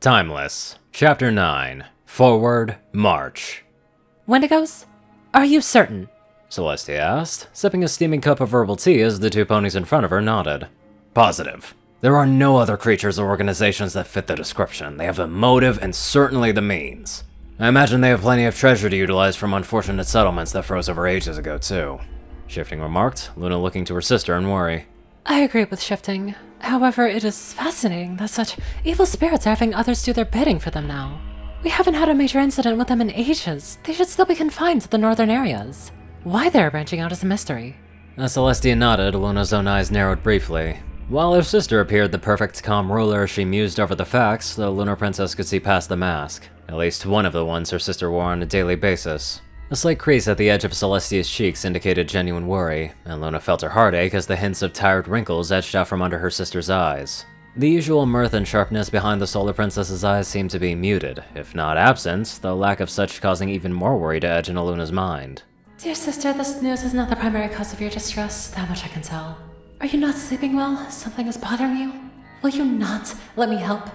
Timeless. Chapter 9. Forward March. Wendigos? Are you certain? Celestia asked, sipping a steaming cup of herbal tea as the two ponies in front of her nodded. Positive. There are no other creatures or organizations that fit the description. They have the motive and certainly the means. I imagine they have plenty of treasure to utilize from unfortunate settlements that froze over ages ago, too. Shifting remarked, Luna looking to her sister in worry. I agree with Shifting. However, it is fascinating that such evil spirits are having others do their bidding for them now. We haven't had a major incident with them in ages. They should still be confined to the northern areas. Why they are branching out is a mystery. As Celestia nodded, Luna's own eyes narrowed briefly. While her sister appeared the perfect calm ruler as she mused over the facts, the Lunar Princess could see past the mask. At least one of the ones her sister wore on a daily basis. A slight crease at the edge of Celestia's cheeks indicated genuine worry, and Luna felt her heartache as the hints of tired wrinkles edged out from under her sister's eyes. The usual mirth and sharpness behind the Solar Princess's eyes seemed to be muted, if not absent, the lack of such causing even more worry to edge into Luna's mind. Dear sister, this news is not the primary cause of your distress, that much I can tell. Are you not sleeping well? Something is bothering you? Will you not let me help?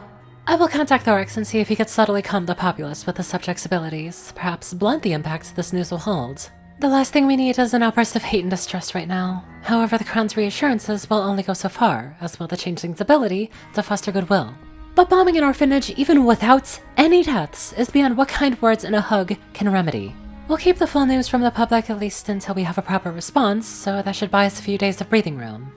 I will contact Thorax and see if he could subtly calm the populace with the subject's abilities, perhaps blunt the impact this news will hold. The last thing we need is an outburst of hate and distrust right now. However, the Crown's reassurances will only go so far, as will the Changeling's ability to foster goodwill. But bombing an orphanage, even without any deaths, is beyond what kind words and a hug can remedy. We'll keep the full news from the public at least until we have a proper response, so that should buy us a few days of breathing room.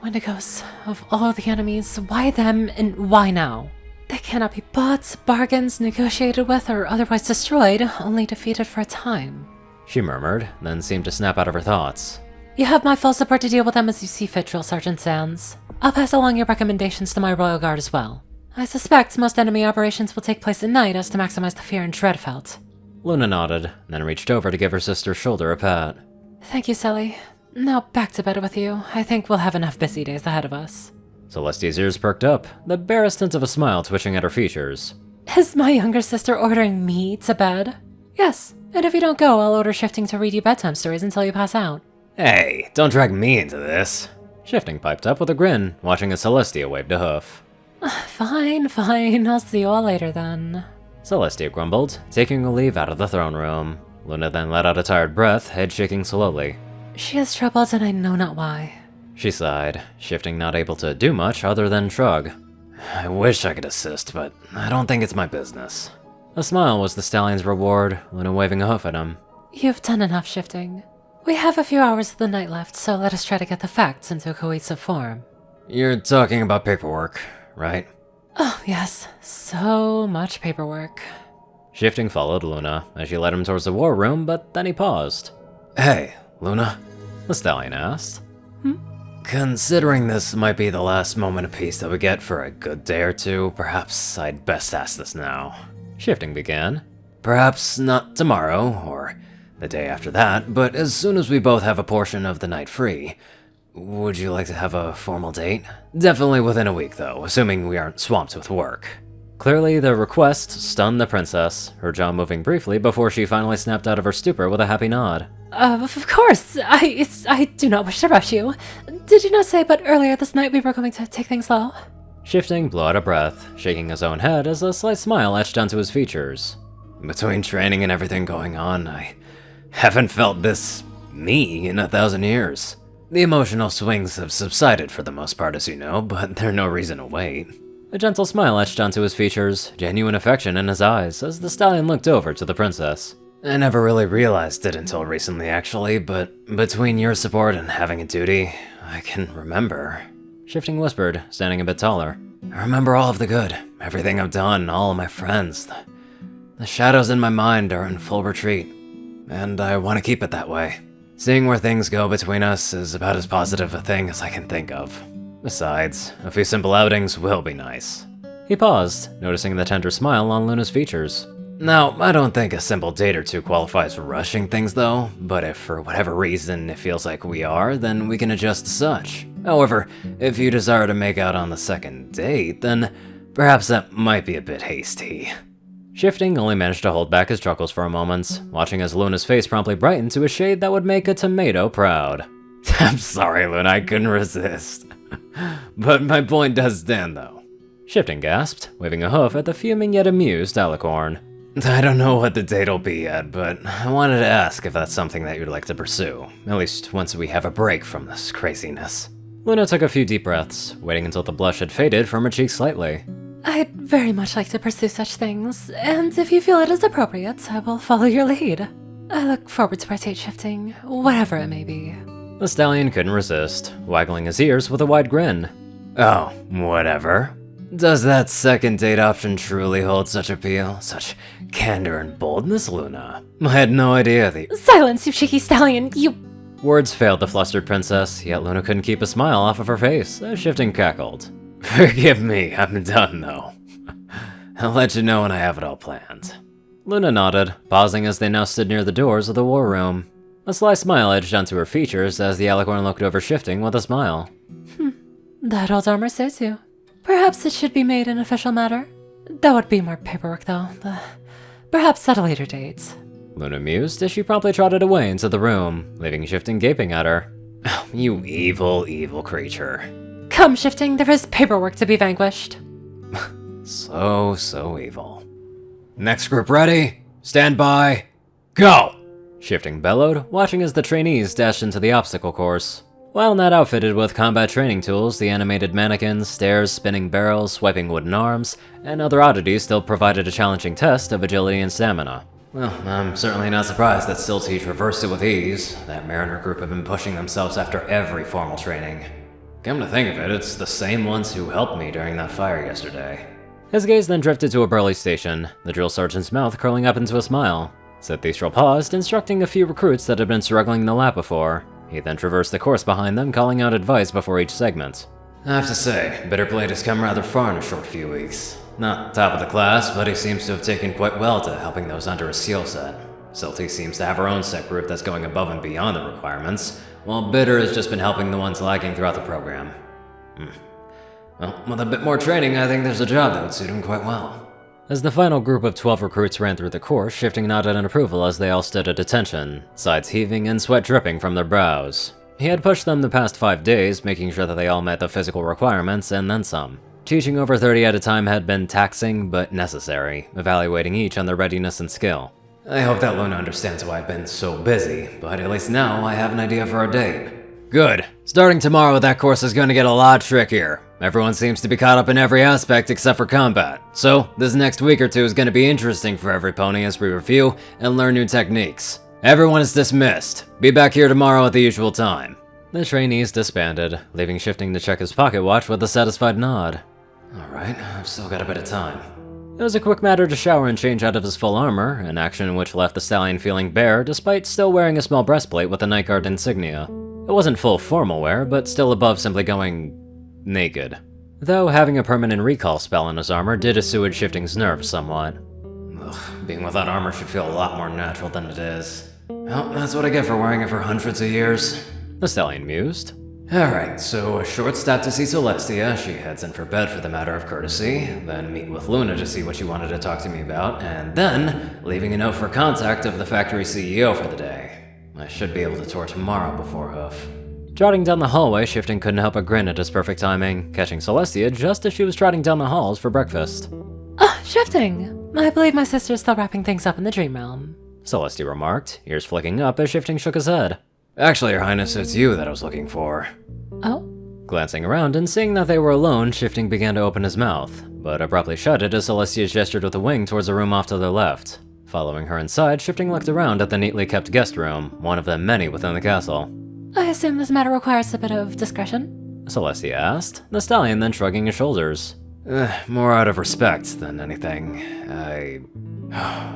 Wendigos, of all the enemies, why them and why now? They cannot be bought, bargains, negotiated with, or otherwise destroyed, only defeated for a time. She murmured, then seemed to snap out of her thoughts. You have my full support to deal with them as you see fit, Drill Sergeant Sands. I'll pass along your recommendations to my Royal Guard as well. I suspect most enemy operations will take place at night as to maximize the fear and dread felt. Luna nodded, then reached over to give her sister's shoulder a pat. Thank you, Sally. Now back to bed with you. I think we'll have enough busy days ahead of us. Celestia's ears perked up, the barest hint of a smile twitching at her features. Is my younger sister ordering me to bed? Yes, and if you don't go, I'll order Shifting to read you bedtime stories until you pass out. Hey, don't drag me into this. Shifting piped up with a grin, watching as Celestia waved a hoof. Fine, I'll see you all later then. Celestia grumbled, taking a leave out of the throne room. Luna then let out a tired breath, head shaking slowly. She is troubled and I know not why. She sighed, Shifting not able to do much other than shrug. I wish I could assist, but I don't think it's my business. A smile was the stallion's reward, Luna waving a hoof at him. You've done enough, Shifting. We have a few hours of the night left, so let us try to get the facts into a cohesive form. You're talking about paperwork, right? Oh, yes. So much paperwork. Shifting followed Luna as she led him towards the war room, but then he paused. Hey, Luna? The stallion asked. Considering this might be the last moment of peace that we get for a good day or two, perhaps I'd best ask this now. Shifting began. Perhaps not tomorrow, or the day after that, but as soon as we both have a portion of the night free. Would you like to have a formal date? Definitely within a week, though, assuming we aren't swamped with work. Clearly, the request stunned the princess, her jaw moving briefly before she finally snapped out of her stupor with a happy nod. Of course. I do not wish to rush you. Did you not say but earlier this night we were going to take things slow? Shifting blew out a breath, shaking his own head as a slight smile etched onto his features. Between training and everything going on, I haven't felt this me in 1,000 years. The emotional swings have subsided for the most part, as you know, but there's no reason to wait. A gentle smile etched onto his features, genuine affection in his eyes, as the stallion looked over to the princess. I never really realized it until recently, actually, but between your support and having a duty, I can remember. Shifting whispered, standing a bit taller. I remember all of the good, everything I've done, all of my friends. The shadows in my mind are in full retreat, and I want to keep it that way. Seeing where things go between us is about as positive a thing as I can think of. Besides, a few simple outings will be nice. He paused, noticing the tender smile on Luna's features. Now, I don't think a simple date or two qualifies for rushing things though, but if for whatever reason it feels like we are, then we can adjust as such. However, if you desire to make out on the second date, then perhaps that might be a bit hasty. Shifting only managed to hold back his chuckles for a moment, watching as Luna's face promptly brightened to a shade that would make a tomato proud. I'm sorry, Luna, I couldn't resist. But my point does stand though. Shifting gasped, waving a hoof at the fuming yet amused Alicorn. I don't know what the date'll be yet, but I wanted to ask if that's something that you'd like to pursue, at least once we have a break from this craziness. Luna took a few deep breaths, waiting until the blush had faded from her cheeks slightly. I'd very much like to pursue such things, and if you feel it is appropriate, I will follow your lead. I look forward to our date shifting, whatever it may be. The stallion couldn't resist, waggling his ears with a wide grin. Oh, whatever. Does that second date option truly hold such appeal? Such candor and boldness, Luna? I had no idea Silence, you cheeky stallion, you— Words failed the flustered princess, yet Luna couldn't keep a smile off of her face as Shifting cackled. Forgive me, I'm done though. I'll let you know when I have it all planned. Luna nodded, pausing as they now stood near the doors of the war room. A sly smile edged onto her features as the Alicorn looked over Shifting with a smile. That old armor suits you. Perhaps it should be made an official matter. That would be more paperwork though. Perhaps at a later date. Luna mused as she promptly trotted away into the room, leaving Shifting gaping at her. Oh, you evil, evil creature. Come, Shifting, there is paperwork to be vanquished. So evil. Next group ready? Stand by. Go! Shifting bellowed, watching as the trainees dashed into the obstacle course. While not outfitted with combat training tools, the animated mannequins, stairs, spinning barrels, swiping wooden arms, and other oddities still provided a challenging test of agility and stamina. Well, I'm certainly not surprised that Silty traversed it with ease. That Mariner group have been pushing themselves after every formal training. Come to think of it, it's the same ones who helped me during that fire yesterday. His gaze then drifted to a burly station, the drill sergeant's mouth curling up into a smile. Sithistral paused, instructing a few recruits that had been struggling in the lap before. He then traversed the course behind them, calling out advice before each segment. I have to say, Bitterblade has come rather far in a short few weeks. Not top of the class, but he seems to have taken quite well to helping those under his skill set. Silty seems to have her own set group that's going above and beyond the requirements, while Bitter has just been helping the ones lagging throughout the program. Well, with a bit more training, I think there's a job that would suit him quite well. As the final group of 12 recruits ran through the course, Shifting nodded in approval as they all stood at attention, sides heaving and sweat dripping from their brows. He had pushed them the past 5 days, making sure that they all met the physical requirements and then some. Teaching over 30 at a time had been taxing but necessary, evaluating each on their readiness and skill. I hope that Luna understands why I've been so busy, but at least now I have an idea for our date. Good. Starting tomorrow, that course is going to get a lot trickier. Everyone seems to be caught up in every aspect except for combat. So, this next week or two is going to be interesting for every pony as we review and learn new techniques. Everyone is dismissed. Be back here tomorrow at the usual time. The trainees disbanded, leaving Shifting to check his pocket watch with a satisfied nod. Alright, I've still got a bit of time. It was a quick matter to shower and change out of his full armor, an action which left the stallion feeling bare despite still wearing a small breastplate with a Night Guard insignia. It wasn't full formal wear, but still above simply going naked. Though having a permanent recall spell in his armor did assuage Shifting's nerves somewhat. Ugh, being without armor should feel a lot more natural than it is. Well, that's what I get for wearing it for hundreds of years. The stallion mused. Alright, so a short stop to see Celestia, she heads in for bed for the matter of courtesy, then meet with Luna to see what she wanted to talk to me about, and then leaving a note for contact of the factory CEO for the day. I should be able to tour tomorrow before Hoof. Trotting down the hallway, Shifting couldn't help but grin at his perfect timing, catching Celestia just as she was trotting down the halls for breakfast. Shifting! I believe my sister's still wrapping things up in the dream realm. Celestia remarked, ears flicking up as Shifting shook his head. Actually, Your Highness, it's you that I was looking for. Oh? Glancing around and seeing that they were alone, Shifting began to open his mouth, but abruptly shut it as Celestia gestured with a wing towards a room off to their left. Following her inside, Shifting looked around at the neatly kept guest room, one of the many within the castle. I assume this matter requires a bit of discretion? Celestia asked, the stallion then shrugging his shoulders. More out of respect than anything.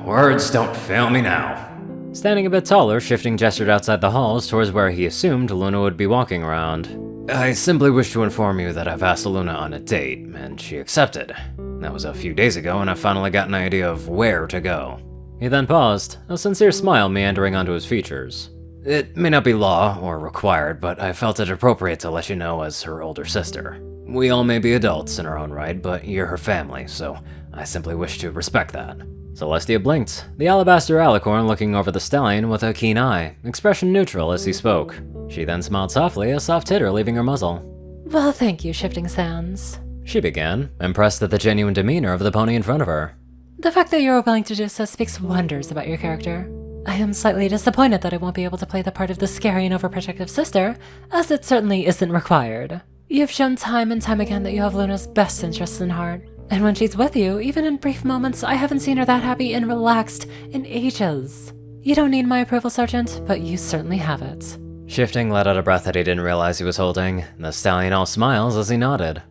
Words don't fail me now. Standing a bit taller, Shifting gestured outside the halls towards where he assumed Luna would be walking around. I simply wish to inform you that I've asked Luna on a date, and she accepted. That was a few days ago, and I finally got an idea of where to go. He then paused, a sincere smile meandering onto his features. It may not be law or required, but I felt it appropriate to let you know as her older sister. We all may be adults in our own right, but you're her family, so I simply wish to respect that. Celestia blinked, the alabaster alicorn looking over the stallion with a keen eye, expression neutral as he spoke. She then smiled softly, a soft titter leaving her muzzle. Well, thank you, Shifting Sands. she began, impressed at the genuine demeanor of the pony in front of her. The fact that you're willing to do so speaks wonders about your character. I am slightly disappointed that I won't be able to play the part of the scary and overprotective sister, as it certainly isn't required. You've shown time and time again that you have Luna's best interests in heart, and when she's with you, even in brief moments, I haven't seen her that happy and relaxed in ages. You don't need my approval, Sergeant, but you certainly have it. Shifting let out a breath that he didn't realize he was holding. The stallion all smiles as he nodded.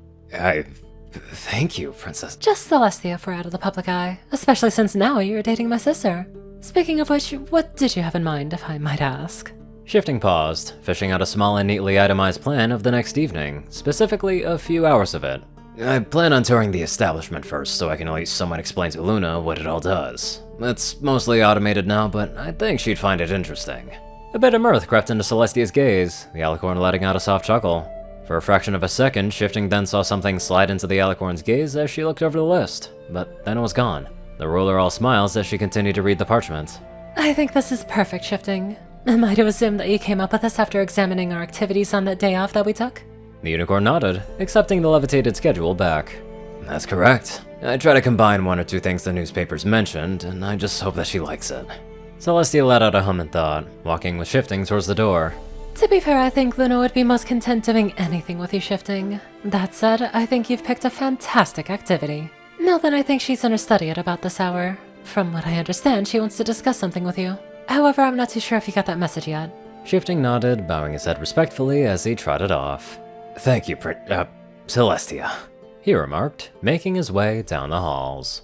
Thank you, Princess. Just Celestia for out of the public eye, especially since now you're dating my sister. Speaking of which, what did you have in mind, if I might ask? Shifting paused, fishing out a small and neatly itemized plan of the next evening, specifically a few hours of it. I plan on touring the establishment first, so I can at least somewhat explain to Luna what it all does. It's mostly automated now, but I think she'd find it interesting. A bit of mirth crept into Celestia's gaze, the alicorn letting out a soft chuckle. For a fraction of a second, Shifting then saw something slide into the alicorn's gaze as she looked over the list, but then it was gone. The ruler all smiles as she continued to read the parchment. I think this is perfect, Shifting. Am I to assume that you came up with this after examining our activities on that day off that we took? The unicorn nodded, accepting the levitated schedule back. That's correct. I try to combine one or two things the newspapers mentioned, and I just hope that she likes it. Celestia let out a hum in thought, walking with Shifting towards the door. To be fair, I think Luna would be most content doing anything with you, Shifting. That said, I think you've picked a fantastic activity. Now then, I think she's in her study at about this hour. From what I understand, she wants to discuss something with you. However, I'm not too sure if you got that message yet. Shifting nodded, bowing his head respectfully as he trotted off. Thank you, Celestia, he remarked, making his way down the halls.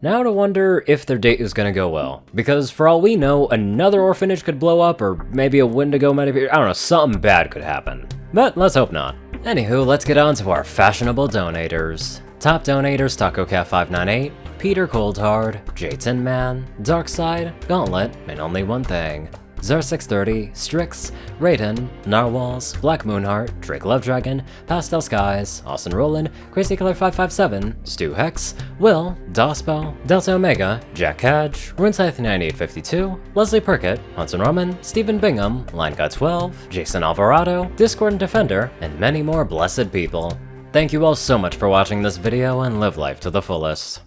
Now to wonder if their date is gonna go well, because for all we know, another orphanage could blow up, or maybe a Wendigo might appear. I don't know, something bad could happen. But let's hope not. Anywho, let's get on to our fashionable donators. Top donators: TacoCat598, Peter Coulthard, J10 Man, Darkside, Gauntlet, and Only One Thing. Zer630, Strix, Rayden, Narwhals, Black Moonheart, Drake Lovedragon, Pastel Skies, Austin Roland, Crazy Killer 557, Stu Hex, Will, Dospo, Delta Omega, Jack Cadge, Runescythe 9852, Leslie Perkett, Hunson Roman, Stephen Bingham, Line Guy 12, Jason Alvarado, Discord and Defender, and many more blessed people. Thank you all so much for watching this video and live life to the fullest.